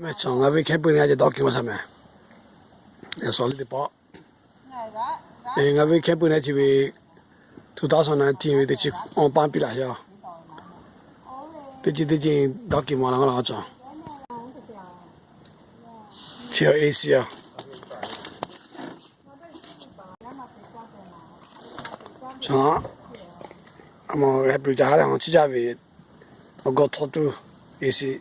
那从那边开本来就到给我上面，要少里的包。那边开本来就为2019的去往班比来呀，最近到给我那个老张，去 AC 啊。像，那么还不加两个起价位，我搞操作也是。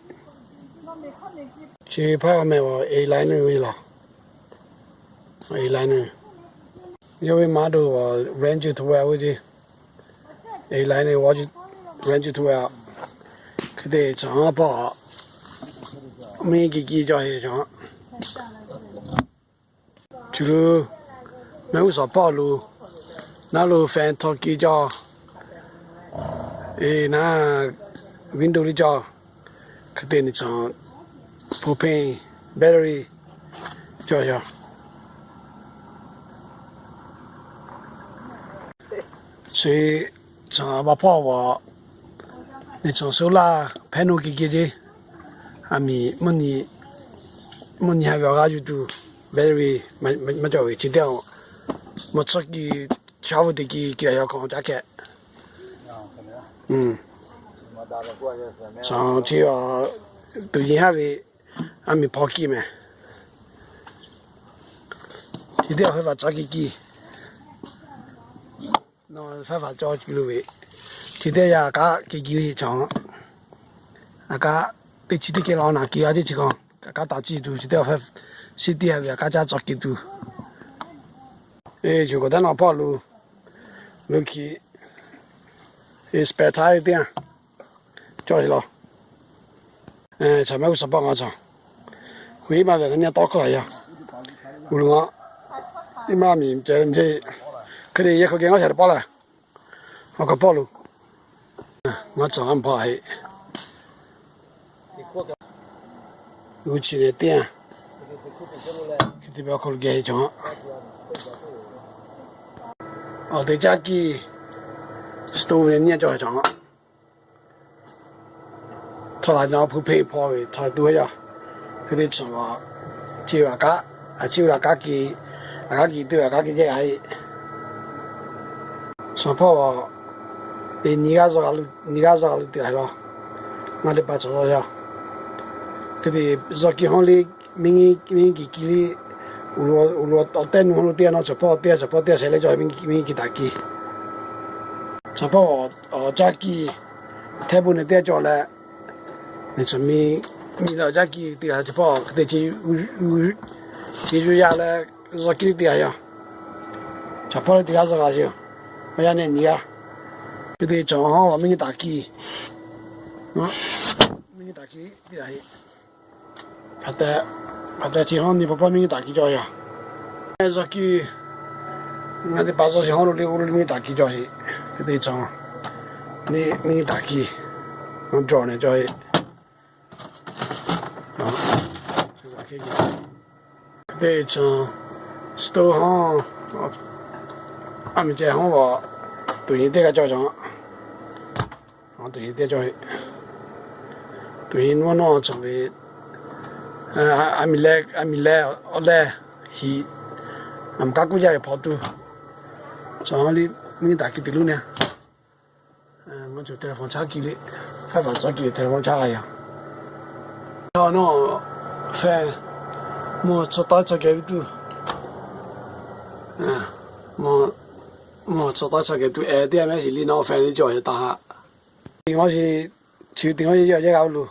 去拍卖我 A 来呢为了 ，A 来呢，因为码头我 range 图啊，我就 A 来呢我就 range 图啊，佢哋长跑，每个几叫一场，除了没有啥跑路，那路翻拖几叫，那 window 里叫，佢哋那场。propane battery 叫一下，所以像把跑我那种手拉拍弄给的，还没你还要个就做 battery 没叫位，今天我出去下午的给要讲加开，上去啊，都影下位。还没跑机嘛？今天会把抓给机，那会把抓几路位。今天呀，给机场，对今天给老拿机啊，就讲，打记住，今天会CD还会家抓记住。就个在那跑路去，spare tire 点，叫去了。前面有18个场。回嘛，人家倒过来呀，无论我，你妈咪这，佢哋一口给我下来包了，我个包路，我早上跑去，有钱的店，佢哋不要考虑给钱，对家己，stove 的你就讲，他那张铺配跑的，他多呀。佢哋从话招下家，招下家己，对下家己这系，上坡话，你家做路对来咯，我哋把做下，佢哋做几行哩，明几哩，有罗到等路点咯，就跑点，谁来做明几大机，上坡话家己，台本的点做咧，你做明。你老家给对下就跑，得去记住下来，说给对下，就跑了对下是个就，我讲你啊，就得正好我们去打机，明天打机对下，怕得正好你不跑明天打机叫呀，说给，我得把这些好路明天打机叫去，就得正，你明天打机，我找呢叫去。对，从stove行，俺们这行话，对这个叫上，对这叫，对我那成为，俺们来，去，俺们家国家也跑多，上里没打给的路呢，我就电话插给的，快把插给电话插呀，那饭。我做大车给都，我做大车给都，点咩是你那饭你叫去打下，我是就电话要一个路，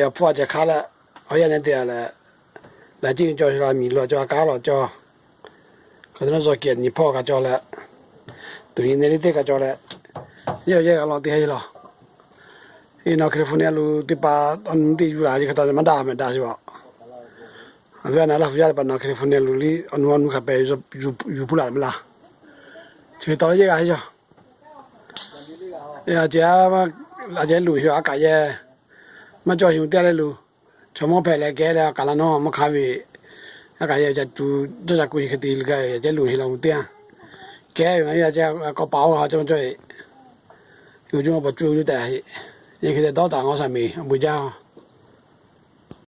要铺下卡了，我原来点了，来进叫去了米了叫卡了叫，可能说给你跑个叫了，对那里这个叫了，要一个老点去了，那克里夫尼亚路第八，第有哪里个到什么大是吧？Avea la fiare para que fune luli anu ka pe yu pula mla. Che to ye ga ya. Ya ja ma la je lu ya ka ye. Ma jo yu de le lu. Chomo pe le ge le ka la no ma kha wi. Ya ka ye ja tu do ja ku ke ti ga ye je lu hi la u tian. Ge ya ja ko pa ha jo jo. Yu jo ba tu yu de hi. Ye ke de do da ngo sa mi bu ja.